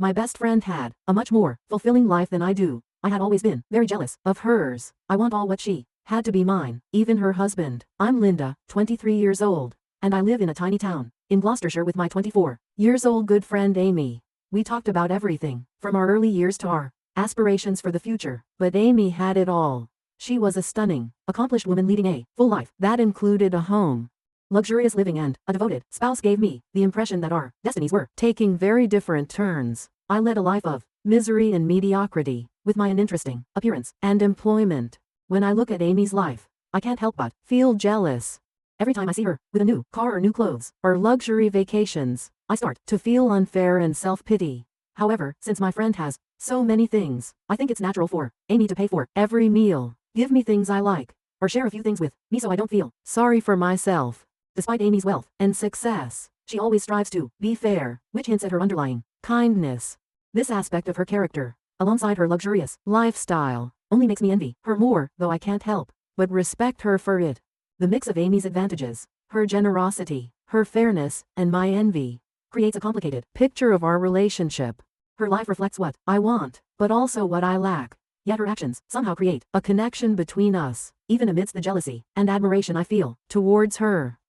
My best friend had a much more fulfilling life than I do. I had always been very jealous of hers. I want all what she had to be mine, even her husband. I'm Linda, 23 years old, and I live in a tiny town in Gloucestershire with my 24 years old good friend Amy. We talked about everything, from our early years to our aspirations for the future, but Amy had it all. She was a stunning, accomplished woman leading a full life that included a home, luxurious living, and a devoted spouse. Gave me the impression that our destinies were taking very different turns. I led a life of misery and mediocrity, with my uninteresting appearance and employment. When I look at Amy's life, I can't help but feel jealous. Every time I see her with a new car or new clothes or luxury vacations, I start to feel unfair and self-pity. However, since my friend has so many things, I think it's natural for Amy to pay for every meal, give me things I like, or share a few things with me so I don't feel sorry for myself. Despite Amy's wealth and success, she always strives to be fair, which hints at her underlying kindness. This aspect of her character, alongside her luxurious lifestyle, only makes me envy her more, though I can't help but respect her for it. The mix of Amy's advantages, her generosity, her fairness, and my envy, creates a complicated picture of our relationship. Her life reflects what I want, but also what I lack. Yet her actions somehow create a connection between us, even amidst the jealousy and admiration I feel towards her.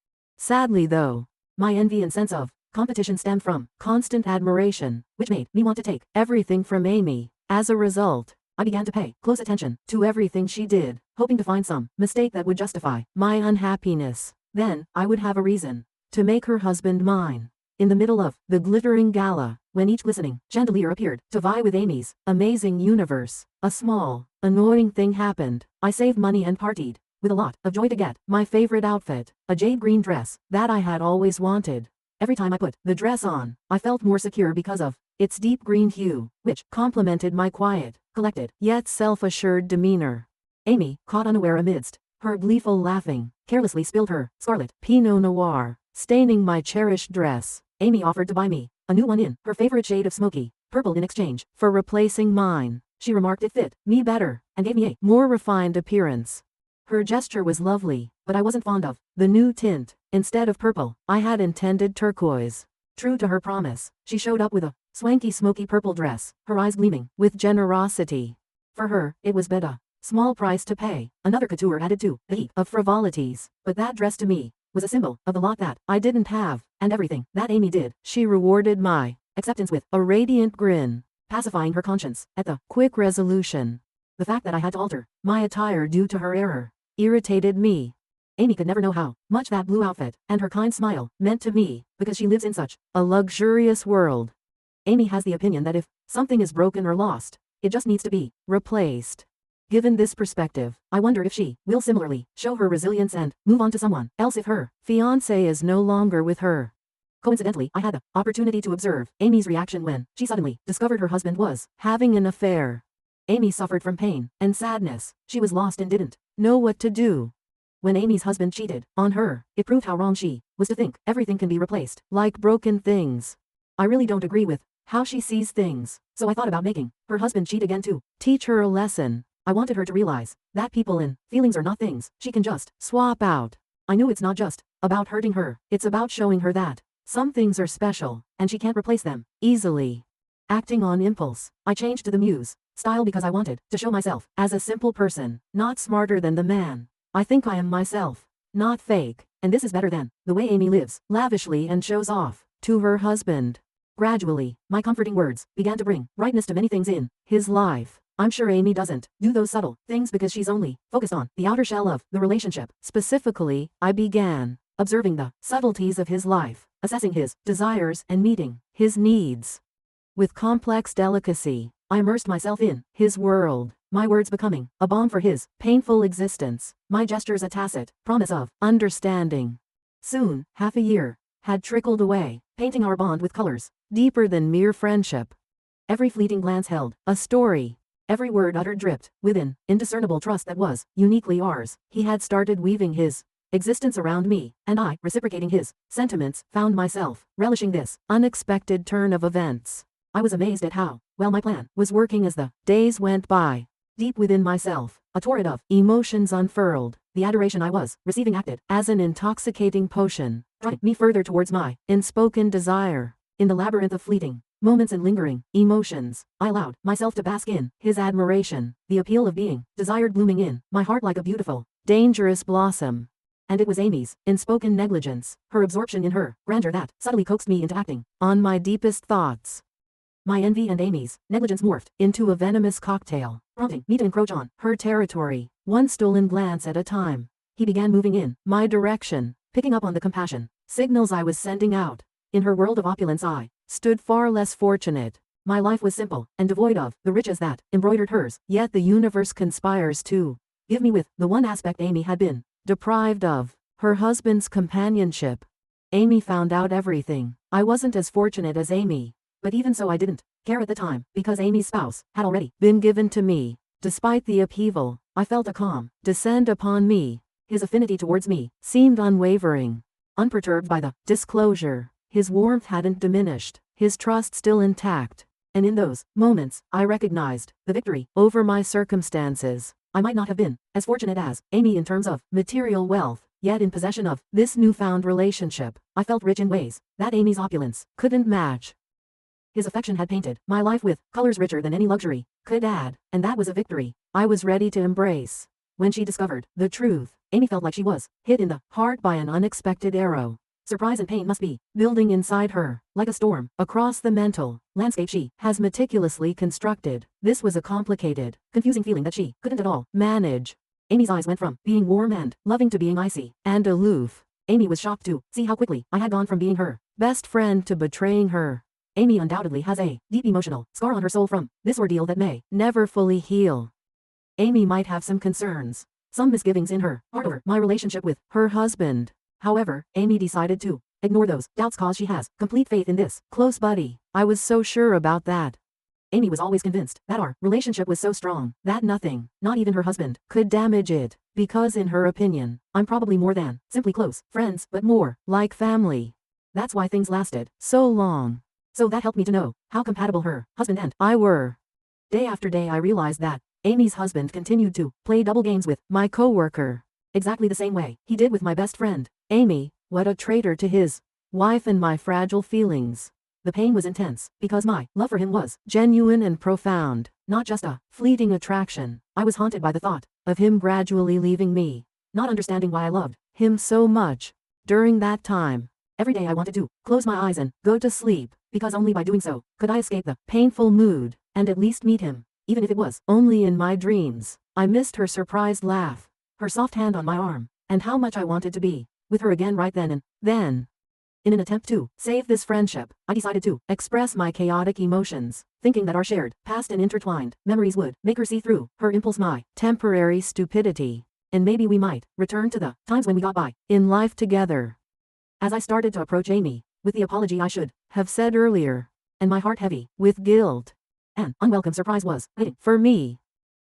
Sadly though, my envy and sense of competition stem from constant admiration, which made me want to take everything from Amy. As a result, I began to pay close attention to everything she did, hoping to find some mistake that would justify my unhappiness. Then, I would have a reason to make her husband mine. In the middle of the glittering gala, when each glistening chandelier appeared to vie with Amy's amazing universe, a small, annoying thing happened. I saved money and partied with a lot of joy to get my favorite outfit, a jade green dress that I had always wanted. Every time I put the dress on, I felt more secure because of its deep green hue, which complemented my quiet, collected, yet self-assured demeanor. Amy, caught unaware amidst her gleeful laughing, carelessly spilled her scarlet Pinot Noir, staining my cherished dress. Amy offered to buy me a new one in her favorite shade of smoky purple in exchange for replacing mine. She remarked it fit me better, and gave me a more refined appearance. Her gesture was lovely, but I wasn't fond of the new tint. Instead of purple, I had intended turquoise. True to her promise, she showed up with a swanky smoky purple dress, her eyes gleaming with generosity. For her, it was but a small price to pay, another couture added to the heap of frivolities, but that dress to me was a symbol of the lot that I didn't have, and everything that Amy did. She rewarded my acceptance with a radiant grin, pacifying her conscience at the quick resolution. The fact that I had to alter my attire due to her error irritated me. Amy could never know how much that blue outfit and her kind smile meant to me, because she lives in such a luxurious world. Amy has the opinion that if something is broken or lost, it just needs to be replaced. Given this perspective, I wonder if she will similarly show her resilience and move on to someone else if her fiancé is no longer with her. Coincidentally, I had the opportunity to observe Amy's reaction when she suddenly discovered her husband was having an affair. Amy suffered from pain and sadness. She was lost and didn't know what to do. When Amy's husband cheated on her, it proved how wrong she was to think everything can be replaced like broken things. I really don't agree with how she sees things, so I thought about making her husband cheat again to teach her a lesson. I wanted her to realize that people and feelings are not things she can just swap out. I knew it's not just about hurting her, it's about showing her that some things are special, and she can't replace them easily. Acting on impulse, I changed to the muse style because I wanted to show myself as a simple person, not smarter than the man. I think I am myself, not fake, and this is better than the way Amy lives lavishly and shows off to her husband. Gradually, my comforting words began to bring brightness to many things in his life. I'm sure Amy doesn't do those subtle things because she's only focused on the outer shell of the relationship. Specifically, I began observing the subtleties of his life, assessing his desires and meeting his needs. With complex delicacy, I immersed myself in his world, my words becoming a balm for his painful existence, my gestures a tacit promise of understanding. Soon, half a year had trickled away, painting our bond with colors deeper than mere friendship. Every fleeting glance held a story. Every word uttered dripped with an indiscernible trust that was uniquely ours. He had started weaving his existence around me, and I, reciprocating his sentiments, found myself relishing this unexpected turn of events. I was amazed at how well my plan was working as the days went by. Deep within myself, a torrent of emotions unfurled. The adoration I was receiving acted as an intoxicating potion, drawing me further towards my unspoken desire. In the labyrinth of fleeting moments and lingering emotions. I allowed myself to bask in his admiration, the appeal of being desired blooming in my heart like a beautiful, dangerous blossom. And it was Amy's unspoken negligence, her absorption in her grandeur that subtly coaxed me into acting on my deepest thoughts. My envy and Amy's negligence morphed into a venomous cocktail, prompting me to encroach on her territory, one stolen glance at a time. He began moving in my direction, picking up on the compassion signals I was sending out. In her world of opulence I stood far less fortunate. My life was simple and devoid of the riches that embroidered hers, yet the universe conspires to give me with the one aspect Amy had been deprived of, her husband's companionship. Amy found out everything. I wasn't as fortunate as Amy, but even so I didn't care at the time, because Amy's spouse had already been given to me. Despite the upheaval, I felt a calm descend upon me. His affinity towards me seemed unwavering. Unperturbed by the disclosure, his warmth hadn't diminished, his trust still intact. And in those moments, I recognized the victory over my circumstances. I might not have been as fortunate as Amy in terms of material wealth, yet in possession of this newfound relationship, I felt rich in ways that Amy's opulence couldn't match. His affection had painted my life with colors richer than any luxury could add, and that was a victory I was ready to embrace. When she discovered the truth, Amy felt like she was hit in the heart by an unexpected arrow. Surprise and pain must be building inside her, like a storm, across the mental landscape she has meticulously constructed. This was a complicated, confusing feeling that she couldn't at all manage. Amy's eyes went from being warm and loving to being icy and aloof. Amy was shocked to see how quickly I had gone from being her best friend to betraying her. Amy undoubtedly has a deep emotional scar on her soul from this ordeal that may never fully heal. Amy might have some concerns, some misgivings in her heart over my relationship with her husband. However, Amy decided to ignore those doubts cause she has complete faith in this close buddy. I was so sure about that. Amy was always convinced that our relationship was so strong that nothing, not even her husband, could damage it, because in her opinion, I'm probably more than simply close friends, but more like family. That's why things lasted so long. So that helped me to know how compatible her husband and I were. Day after day I realized that Amy's husband continued to play double games with my coworker, exactly the same way he did with my best friend. Amy, what a traitor to his wife and my fragile feelings. The pain was intense, because my love for him was genuine and profound, not just a fleeting attraction. I was haunted by the thought of him gradually leaving me, not understanding why I loved him so much. During that time, every day I wanted to close my eyes and go to sleep, because only by doing so could I escape the painful mood, and at least meet him, even if it was only in my dreams. I missed her surprised laugh, her soft hand on my arm, and how much I wanted to be with her again right then and then. In an attempt to save this friendship, I decided to express my chaotic emotions, thinking that our shared past and intertwined memories would make her see through her impulse, my temporary stupidity, and maybe we might return to the times when we got by in life together. As I started to approach Amy, with the apology I should have said earlier, and my heart heavy with guilt, an unwelcome surprise was waiting for me.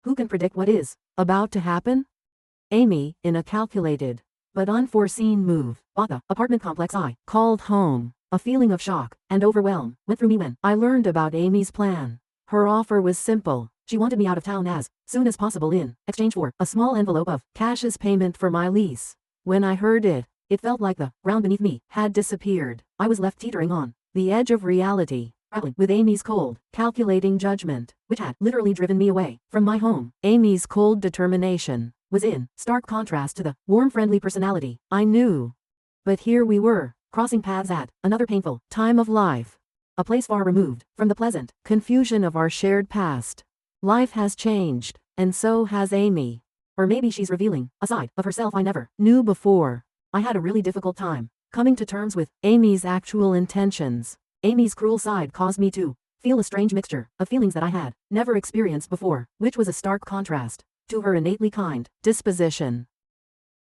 Who can predict what is about to happen? Amy, in a calculated but unforeseen move, bought the apartment complex I called home. A feeling of shock and overwhelm went through me when I learned about Amy's plan. Her offer was simple. She wanted me out of town as soon as possible in exchange for a small envelope of cash as payment for my lease. When I heard it, it felt like the ground beneath me had disappeared. I was left teetering on the edge of reality, grappling with Amy's cold, calculating judgment, which had literally driven me away from my home. Amy's cold determination was in stark contrast to the warm, friendly personality I knew. But here we were, crossing paths at another painful time of life, a place far removed from the pleasant confusion of our shared past. Life has changed, and so has Amy. Or maybe she's revealing a side of herself I never knew before. I had a really difficult time coming to terms with Amy's actual intentions. Amy's cruel side caused me to feel a strange mixture of feelings that I had never experienced before, which was a stark contrast to her innately kind disposition.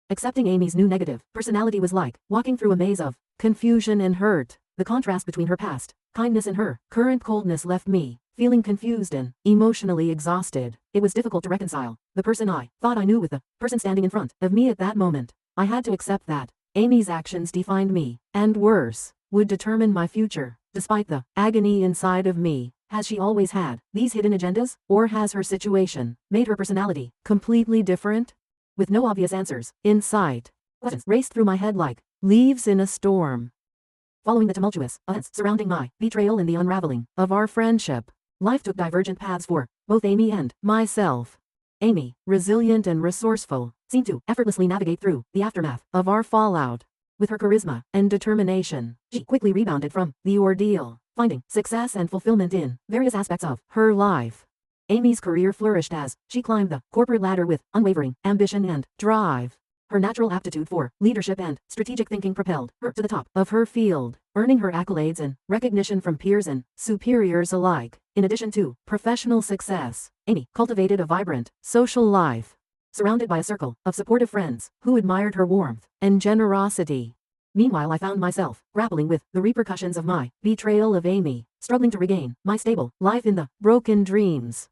Accepting Amy's new negative personality was like walking through a maze of confusion and hurt. The contrast between her past kindness and her current coldness left me feeling confused and emotionally exhausted. It was difficult to reconcile the person I thought I knew with the person standing in front of me at that moment. I had to accept that Amy's actions defined me, and worse, would determine my future. Despite the agony inside of me, has she always had these hidden agendas, or has her situation made her personality completely different? With no obvious answers in sight, questions raced through my head like leaves in a storm. Following the tumultuous events surrounding my betrayal and the unraveling of our friendship, life took divergent paths for both Amy and myself. Amy, resilient and resourceful, seemed to effortlessly navigate through the aftermath of our fallout. With her charisma and determination, she quickly rebounded from the ordeal, finding success and fulfillment in various aspects of her life. Amy's career flourished as she climbed the corporate ladder with unwavering ambition and drive. Her natural aptitude for leadership and strategic thinking propelled her to the top of her field, earning her accolades and recognition from peers and superiors alike. In addition to professional success, Amy cultivated a vibrant social life, surrounded by a circle of supportive friends who admired her warmth and generosity. Meanwhile, I found myself grappling with the repercussions of my betrayal of Amy, struggling to regain my stable life in the broken dreams.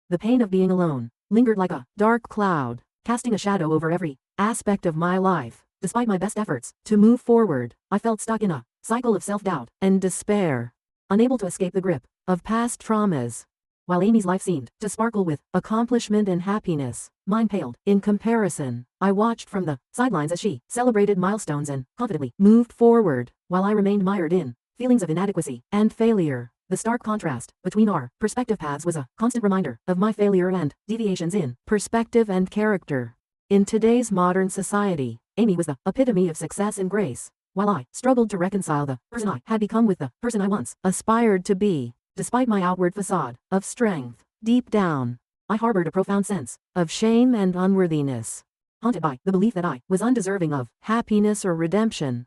The pain of being alone lingered like a dark cloud, casting a shadow over every aspect of my life. Despite my best efforts to move forward, I felt stuck in a cycle of self-doubt and despair, unable to escape the grip of past traumas. While Amy's life seemed to sparkle with accomplishment and happiness, mine paled in comparison. I watched from the sidelines as she celebrated milestones and confidently moved forward, while I remained mired in feelings of inadequacy and failure. The stark contrast between our perspective paths was a constant reminder of my failure and deviations in perspective and character. In today's modern society, Amy was the epitome of success and grace, while I struggled to reconcile the person I had become with the person I once aspired to be. Despite my outward facade of strength, deep down, I harbored a profound sense of shame and unworthiness, haunted by the belief that I was undeserving of happiness or redemption.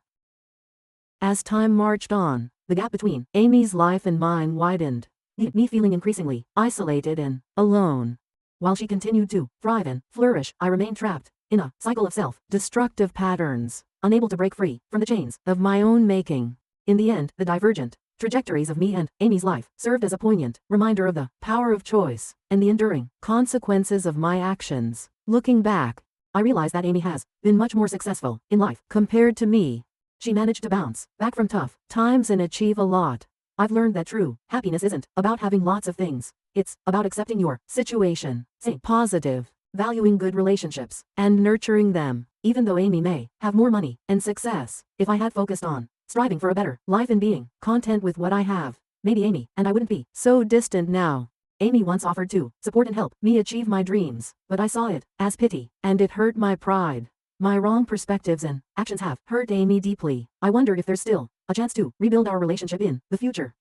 As time marched on, the gap between Amy's life and mine widened, leaving me feeling increasingly isolated and alone. While she continued to thrive and flourish, I remained trapped in a cycle of self-destructive patterns, unable to break free from the chains of my own making. In the end, the divergent trajectories of me and Amy's life served as a poignant reminder of the power of choice and the enduring consequences of my actions. Looking back, I realize that Amy has been much more successful in life compared to me. She managed to bounce back from tough times and achieve a lot. I've learned that true happiness isn't about having lots of things. It's about accepting your situation, staying positive, valuing good relationships, and nurturing them. Even though Amy may have more money and success, if I had focused on striving for a better life and being content with what I have, maybe Amy and I wouldn't be so distant now. Amy once offered to support and help me achieve my dreams, but I saw it as pity, and it hurt my pride. My wrong perspectives and actions have hurt Amy deeply. I wonder if there's still a chance to rebuild our relationship in the future.